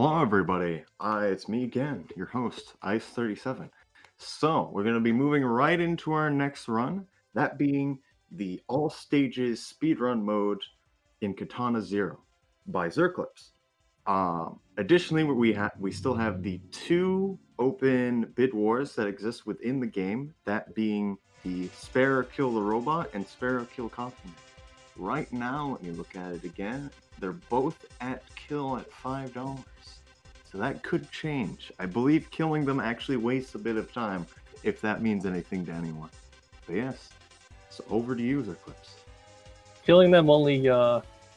Hello, everybody. It's me again, your host, Ice37. So, we're going to be moving right into our next run, that being the all stages speedrun mode in Katana Zero by Xerclipse. Additionally, we still have the two open bid wars that exist within the game, that being the Spare or Kill the Robot and Spare or Kill Compliment. Right now, let me look at it again. They're both at kill at $5. So that could change. I believe killing them actually wastes a bit of time, if that means anything to anyone. But yes, so over to you, Xerclipse. Killing them only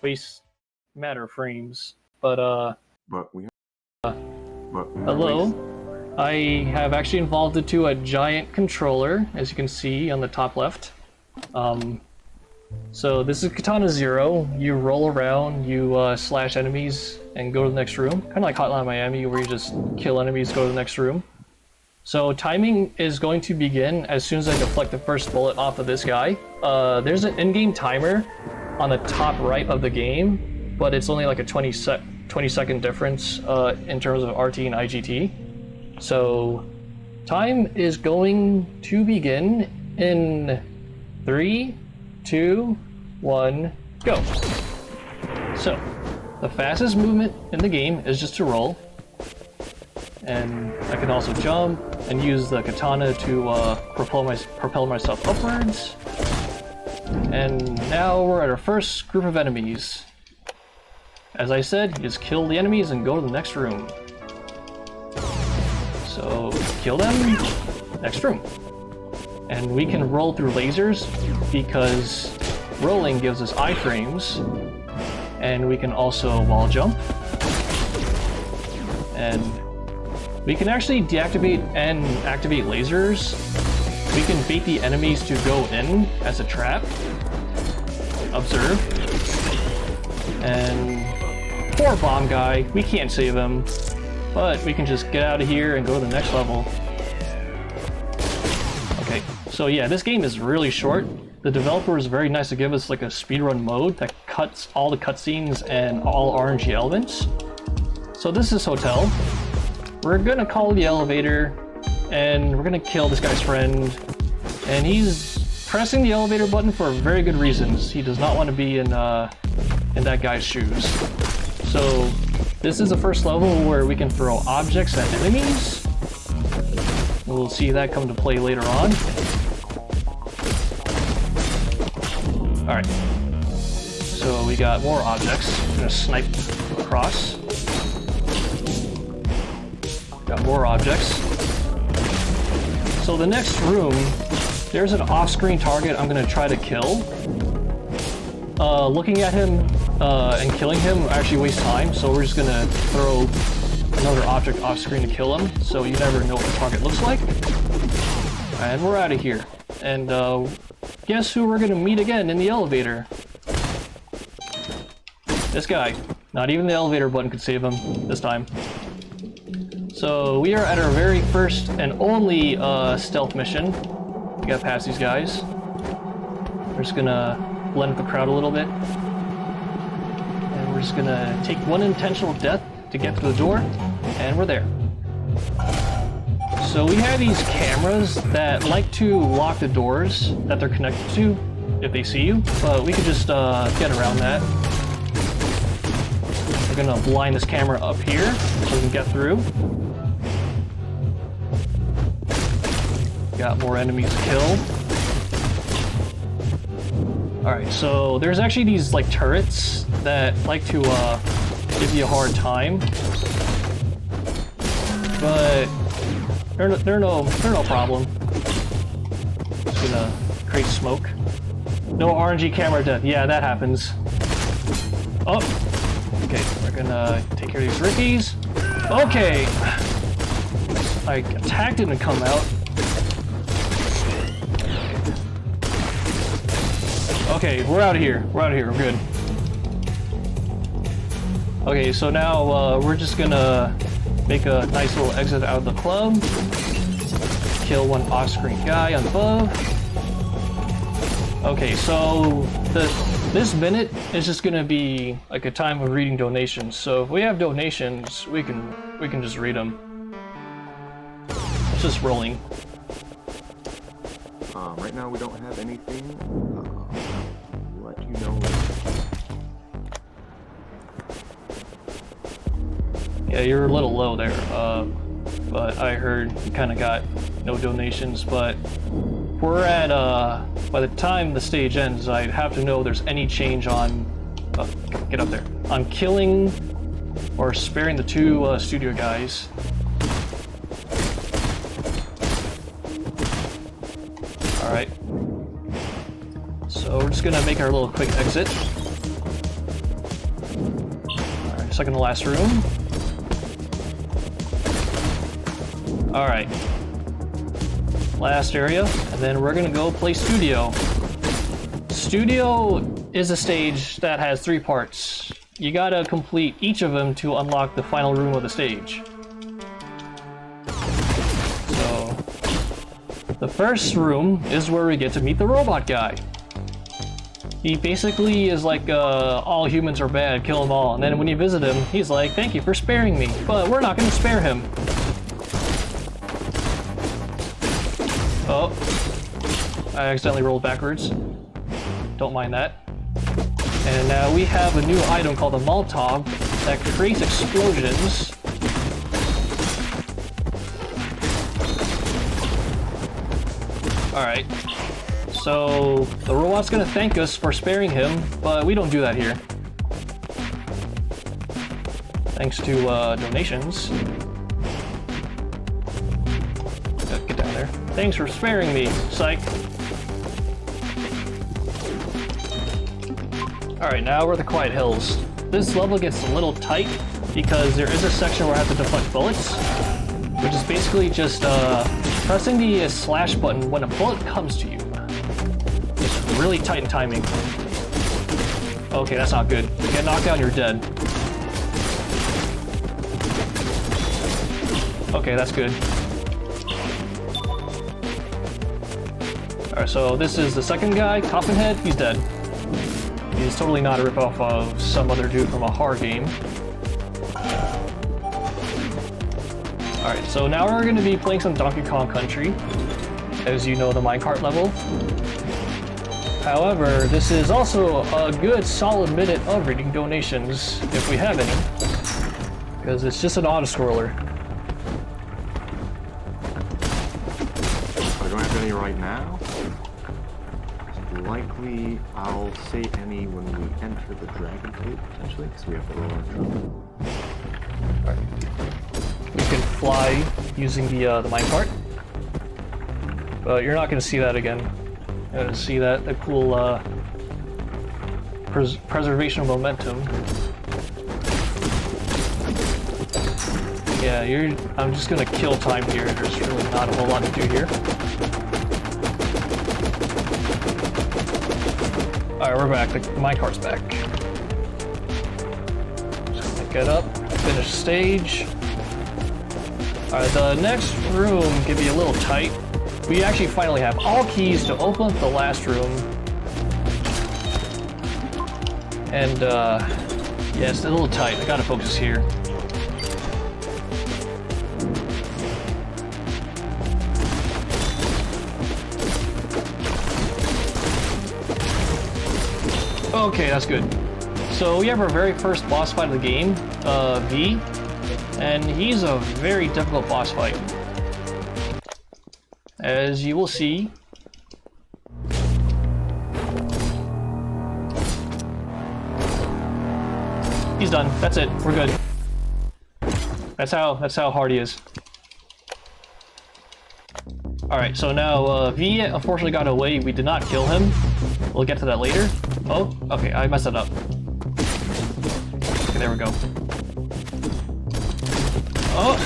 wastes matter frames, but we hello. I have actually evolved into a giant controller, as you can see on the top left. So this is Katana Zero. You roll around, you slash enemies, and go to the next room. Kind of like Hotline Miami, where you just kill enemies, go to the next room. So timing is going to begin as soon as I deflect the first bullet off of this guy. There's an in-game timer on the top right of the game, but it's only like a 20-second difference in terms of RT and IGT. So time is going to begin in 3, 2, 1, go. So, the fastest movement in the game is just to roll. And I can also jump and use the katana to propel myself upwards. And now we're at our first group of enemies. As I said, you just kill the enemies and go to the next room. So, kill them, next room. And we can roll through lasers because rolling gives us iframes, and we can also wall jump. And we can actually deactivate and activate lasers. We can bait the enemies to go in as a trap. Observe. And poor bomb guy, we can't save him, but we can just get out of here and go to the next level. Okay, so yeah, this game is really short. The developer is very nice to give us like a speedrun mode that cuts all the cutscenes and all RNG elements. So this is Hotel. We're gonna call the elevator, and we're gonna kill this guy's friend. And he's pressing the elevator button for very good reasons. He does not want to be in that guy's shoes. So this is the first level where we can throw objects at enemies. We'll see that come to play later on. Alright. So we got more objects. I'm gonna snipe across. Got more objects. So the next room, there's an off-screen target I'm gonna try to kill. Looking at him and killing him actually wastes time, so we're just gonna throw another object off screen to kill him, so you never know what the target looks like. And we're out of here. And guess who we're gonna meet again in the elevator? This guy. Not even the elevator button could save him this time. So we are at our very first and only stealth mission. We gotta pass these guys. We're just gonna blend with the crowd a little bit. And we're just gonna take one intentional death to get through the door, and we're there. So we have these cameras that like to lock the doors that they're connected to if they see you, but we could just get around that. We're gonna blind this camera up here so we can get through. Got more enemies to kill. Alright, so there's actually these like turrets that like to give you a hard time, but they're no problem. Just gonna create smoke. No RNG camera death. Yeah, that happens. Oh, okay. We're gonna take care of these rickies. Okay, I attacked it and come out. Okay, we're out of here. We're good. Okay, so now we're just gonna make a nice little exit out of the club. Kill one off-screen guy on above. Okay, so this minute is just gonna be like a time of reading donations. So if we have donations, we can just read them. It's just rolling. Right now we don't have anything. I'll let you know. Yeah, you're a little low there. But I heard you kind of got no donations. But we're at by the time the stage ends, I'd have to know if there's any change on get up there on killing or sparing the two studio guys. Alright. So we're just gonna make our little quick exit. Alright, second to last room. Alright. Last area, and then we're gonna go play Studio. Studio is a stage that has 3 parts. You gotta complete each of them to unlock the final room of the stage. So, the first room is where we get to meet the robot guy. He basically is like, all humans are bad, kill them all. And then when you visit him, he's like, thank you for sparing me, but we're not gonna spare him. Oh, I accidentally rolled backwards. Don't mind that. And now we have a new item called the Molotov that creates explosions. Alright. So, the robot's gonna thank us for sparing him, but we don't do that here. Thanks to donations. Get down there. Thanks for sparing me, psych. Alright, now we're at the Quiet Hills. This level gets a little tight because there is a section where I have to deflect bullets, which is basically just pressing the slash button when a bullet comes to you. It's really tight in timing. Okay, that's not good. You get knocked down, you're dead. Okay, that's good. Alright, so this is the second guy, Coppenhead. He's dead. He's totally not a ripoff of some other dude from a horror game. Alright, so now we're going to be playing some Donkey Kong Country. As you know, the minecart level. However, this is also a good solid minute of reading donations, if we have any. Because it's just an auto-scroller. I don't have any right now. Likely, I'll say any when we enter the Dragon Cave, potentially, because we have to roll our drum. Alright. We can fly using the minecart. But you're not going to see that again. You're going to see that, the cool preservation of momentum. Yeah, I'm just going to kill time here. There's really not a whole lot to do here. Alright, we're back. The minecart's back. Just gonna get up, finish stage. Alright, the next room can be a little tight. We actually finally have all keys to open up the last room. And, yeah, it's a little tight. I gotta focus here. Okay, that's good. So we have our very first boss fight of the game, V, and he's a very difficult boss fight. As you will see. He's done. That's it. We're good. That's how hard he is. Alright, so now V unfortunately got away. We did not kill him. We'll get to that later. Oh, okay, I messed it up. Okay, there we go. Oh,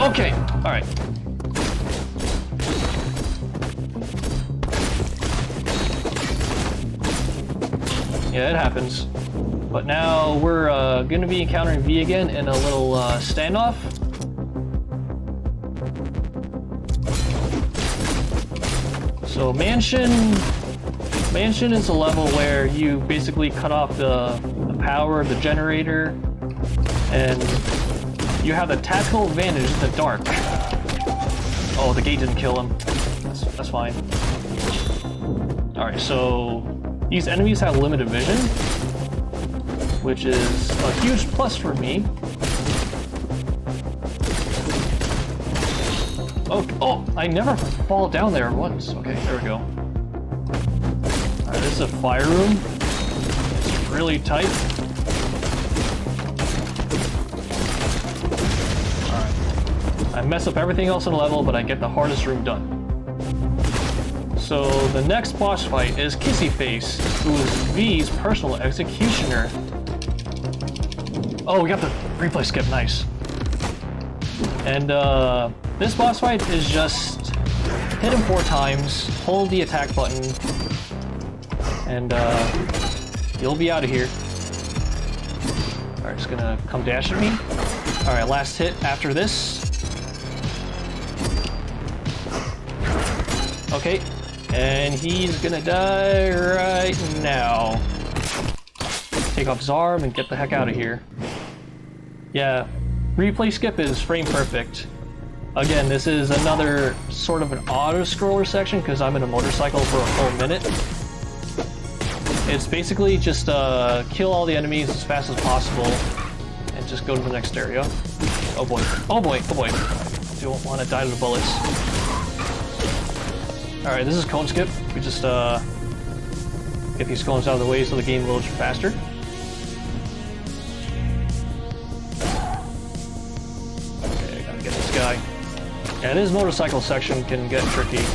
okay, alright. Yeah, it happens. But now we're going to be encountering V again in a little standoff. So Mansion Mansion is a level where you basically cut off the power of the generator, and you have the tactical advantage in the dark. Oh, the gate didn't kill him. That's fine. Alright, so these enemies have limited vision, which is a huge plus for me. Oh, I never fall down there once. Okay, there we go. Alright, this is a fire room. It's really tight. Alright. I mess up everything else in the level, but I get the hardest room done. So the next boss fight is Kissy Face, who is V's personal executioner. Oh, we got the replay skip, nice. And this boss fight is just hit him 4 times, hold the attack button, and you'll be out of here. Alright, just gonna come dash at me. Alright, last hit after this. Okay, and he's gonna die right now. Take off his arm and get the heck out of here. Yeah, replay skip is frame perfect. Again, this is another sort of an auto-scroller section because I'm in a motorcycle for a full minute. It's basically just kill all the enemies as fast as possible and just go to the next area. Oh boy, oh boy, oh boy. Don't want to die to the bullets. Alright, this is cone skip. We just get these cones out of the way so the game loads faster. Okay, I gotta get this guy. Yeah, this motorcycle section can get tricky.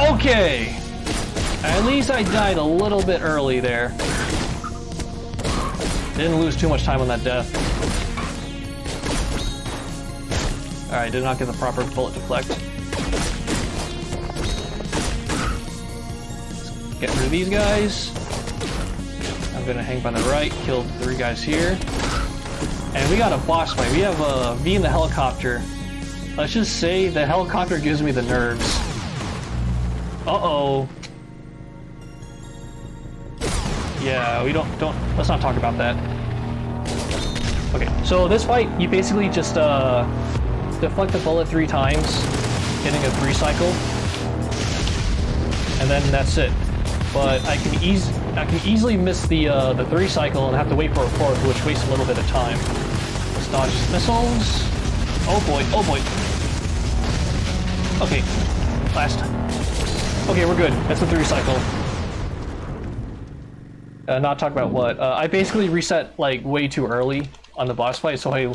Okay! At least I died a little bit early there. Didn't lose too much time on that death. Alright, did not get the proper bullet deflect. Let's get rid of these guys. I'm gonna hang by the right, kill 3 guys here. And we got a boss fight. We have V in the helicopter. Let's just say the helicopter gives me the nerves. Uh-oh. Yeah, we don't, let's not talk about that. Okay, so this fight, you basically just, deflect the bullet 3 times, getting a 3 cycle, and then that's it. But I can easily miss the 3 cycle and have to wait for a 4th, which wastes a little bit of time. Let's dodge his missiles. Oh boy, oh boy. Okay, last. Okay, we're good. That's the 3 cycle. Not talk about what. I basically reset like way too early on the boss fight, so I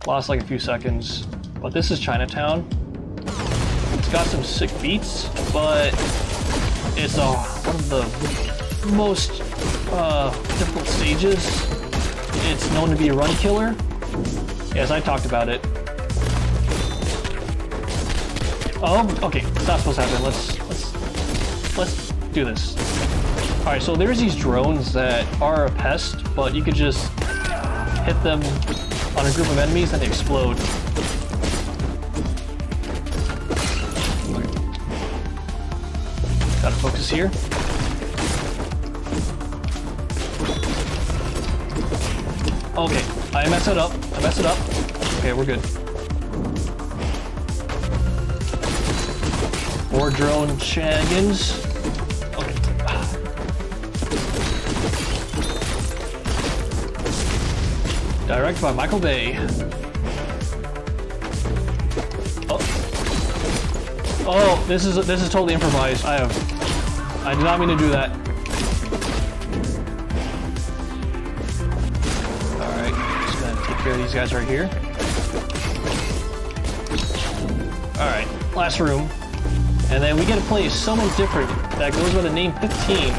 lost like a few seconds. But this is Chinatown. It's got some sick beats, but it's one of the most difficult stages. It's known to be a run killer. Yes, I talked about it. Oh, okay, it's not supposed to happen. Let's do this. All right, so there's these drones that are a pest, but you could just hit them on a group of enemies and they explode. Gotta focus here. Okay, I messed it up. Okay, we're good. 4 drone shenanigans. Okay. Directed by Michael Bay. Oh, this is totally improvised. I did not mean to do that. Alright, just gonna take care of these guys right here. Alright, last room. And then we get to play someone different that goes by the name 15.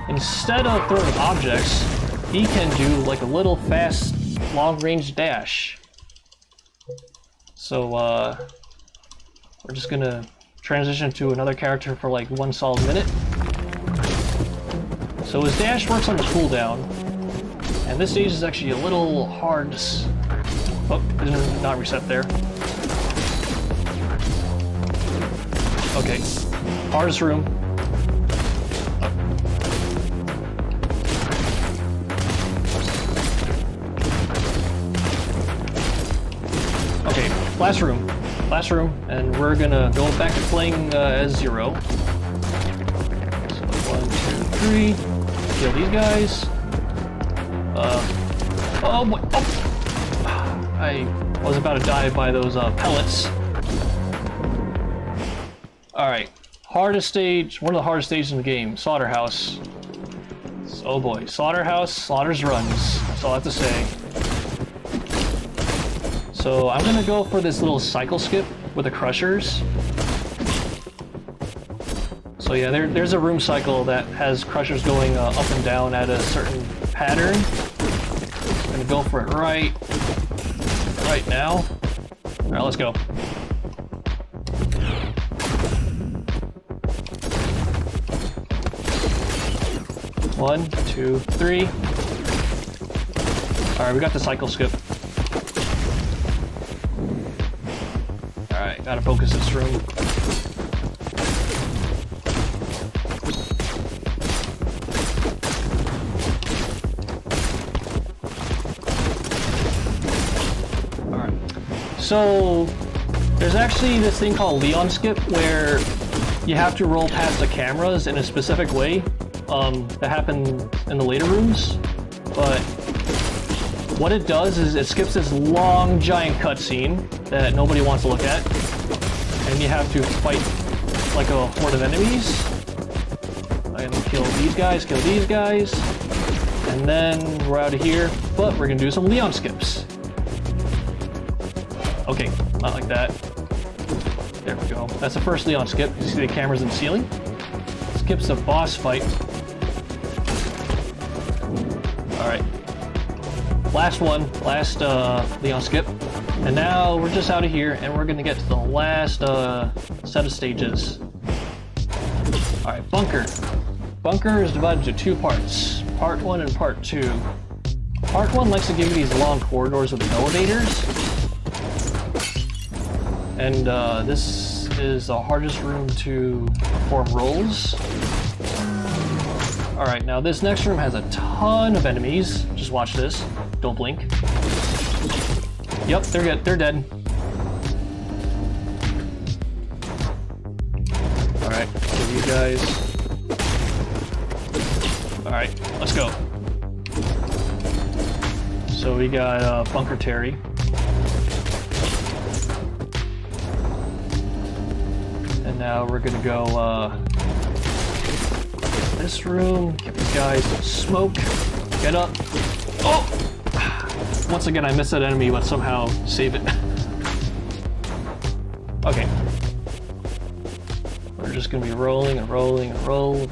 Instead of throwing objects, he can do like a little fast, long-range dash. So, we're just gonna transition to another character for like 1 solid minute. So his dash works on the cooldown, and this stage is actually a little hard. Oh, it did not reset there. Okay. Hardest room. Okay, last room. Last room, and we're gonna go back to playing as Zero. So 1, 2, 3. Kill these guys. Oh boy! Oh. I was about to die by those pellets. All right, hardest stage. One of the hardest stages in the game. Slaughterhouse. Oh boy, Slaughterhouse. Slaughter's runs. That's all I have to say. So I'm gonna go for this little cycle skip with the crushers. So yeah, there's a room cycle that has crushers going up and down at a certain pattern. I'm gonna go for it right now. All right, let's go. One, two, three. All right, we got the cycle skip. Alright, gotta focus this room. Alright. So, there's actually this thing called Leon Skip where you have to roll past the cameras in a specific way. That happened in the later rooms. But what it does is it skips this long, giant cutscene that nobody wants to look at, and you have to fight like a horde of enemies. I'm gonna kill these guys, and then we're out of here, but we're gonna do some Leon skips. Okay, not like that. There we go. That's the first Leon skip. You see the cameras in the ceiling? Skips the boss fight. Alright. Last one, last Leon skip. And now we're just out of here and we're gonna get to the last set of stages. Alright, bunker. Bunker is divided into two parts. Part 1 and Part 2. Part 1 likes to give you these long corridors with elevators. And this is the hardest room to perform rolls. Alright, now this next room has a ton of enemies. Just watch this. Don't blink. Yep, they're good. They're dead. Alright, kill you guys. Alright, let's go. So we got Bunker Terry. And now we're gonna go this room, give these guys some smoke. Get up. Oh! Once again, I missed that enemy, but somehow save it. Okay. We're just gonna be rolling and rolling and roll.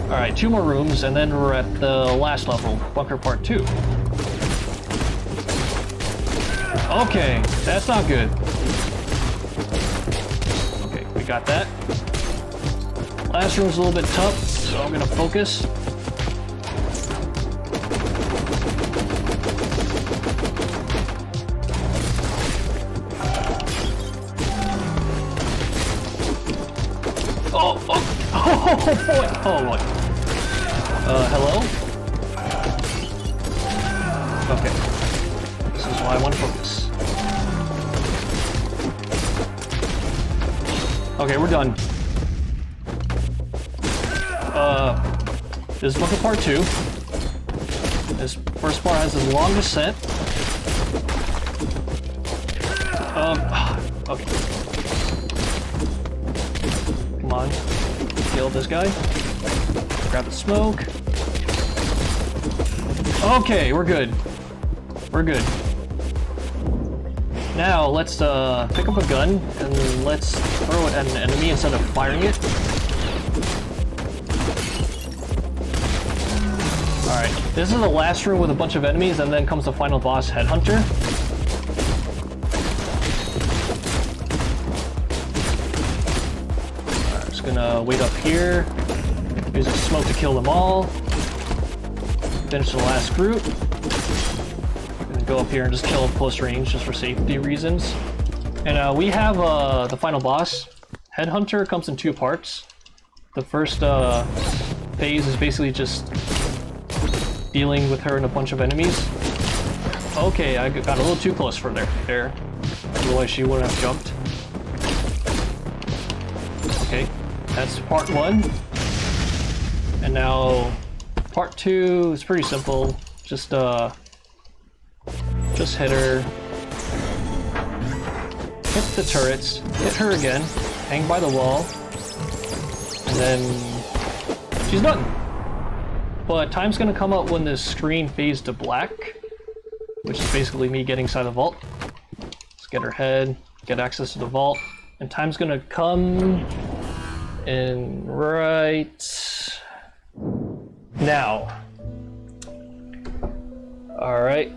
Alright, 2 more rooms, and then we're at the last level, Bunker Part 2. Okay, that's not good. Okay, we got that. Last room's a little bit tough, so I'm gonna focus. Oh boy! Oh boy! Hello? Okay. This is why I want to focus. Okay, we're done. This is Bunker Part 2. This first part has a long descent. Okay. Come on. Kill this guy. Grab the smoke. Okay, we're good. We're good. Now, let's pick up a gun, and let's throw it at an enemy instead of firing it. Alright, this is the last room with a bunch of enemies, and then comes the final boss, Headhunter. Alright, just gonna wait up here, use a smoke to kill them all, finish the last group. Gonna go up here and just kill them close range, just for safety reasons. And we have the final boss, Headhunter comes in two parts. The first phase is basically just dealing with her and a bunch of enemies. Okay, I got a little too close for there. Otherwise she wouldn't have jumped. Okay, that's part one. And now part two is pretty simple. Just hit her. Hit the turrets. Hit her again. Hang by the wall. And then she's done. But time's gonna come up when this screen fades to black, which is basically me getting inside the vault. Let's get her head, get access to the vault, and time's gonna come in right now. Alright.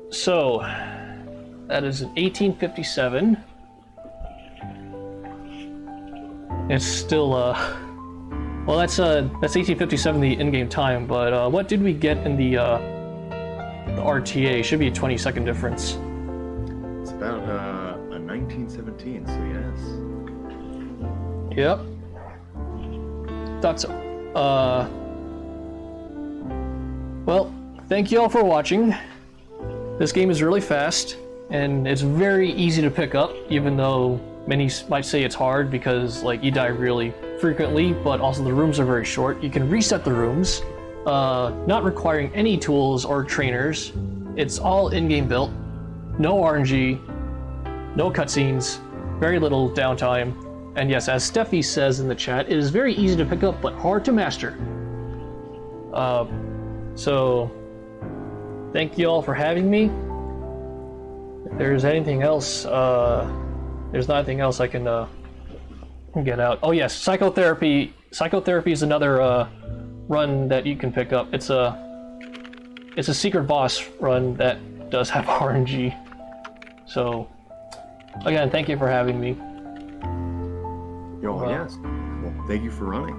So, that is in 1857. It's still, well, that's 1857, the in-game time, but what did we get in the RTA? Should be a 20-second difference. It's about a 1917, so yes. Yep. Thought so. Well, thank you all for watching. This game is really fast, and it's very easy to pick up, even though many might say it's hard because like you die really frequently, but also the rooms are very short. You can reset the rooms, not requiring any tools or trainers. It's all in-game built, no RNG, no cutscenes, very little downtime. And yes, as Steffi says in the chat, it is very easy to pick up but hard to master. So thank you all for having me. If there's anything else, there's nothing else I can get out. Oh yes, psychotherapy. Psychotherapy is another run that you can pick up. It's a secret boss run that does have RNG. So again, thank you for having me. Yes. Well, thank you for running.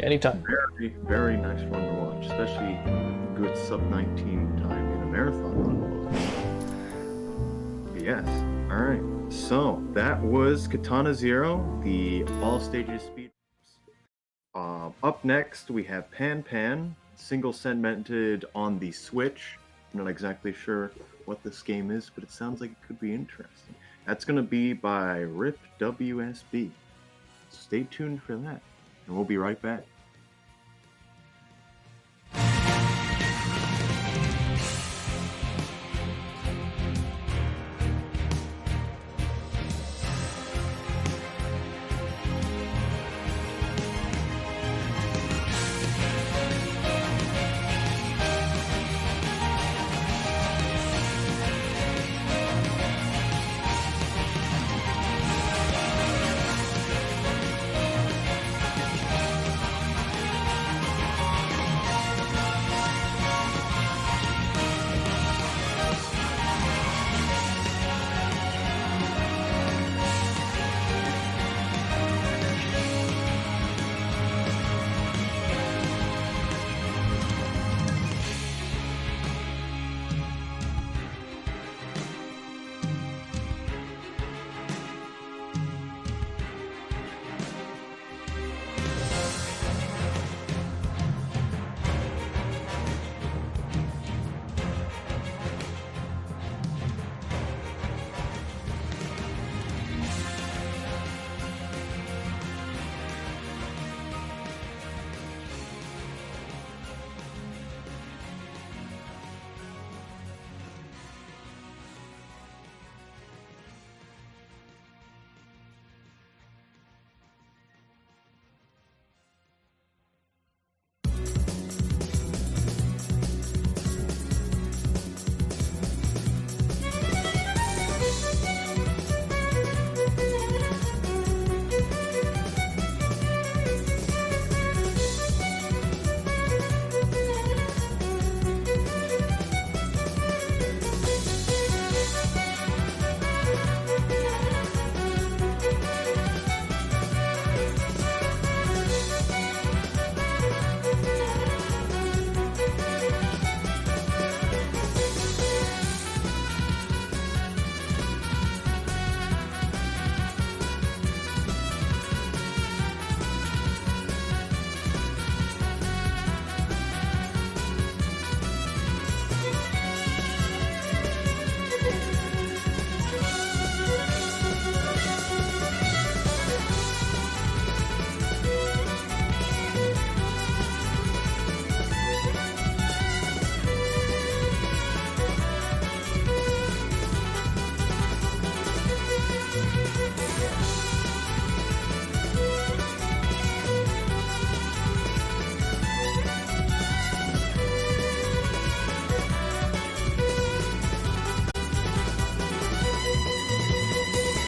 Anytime. Very, very nice run to watch, especially good sub-19 time in a marathon run. But yes. All right. So that was Katana Zero, the all stages speed. Up next, we have Pan Pan, single segmented on the Switch. I'm not exactly sure what this game is, but it sounds like it could be interesting. That's going to be by RIP WSB. Stay tuned for that, and we'll be right back.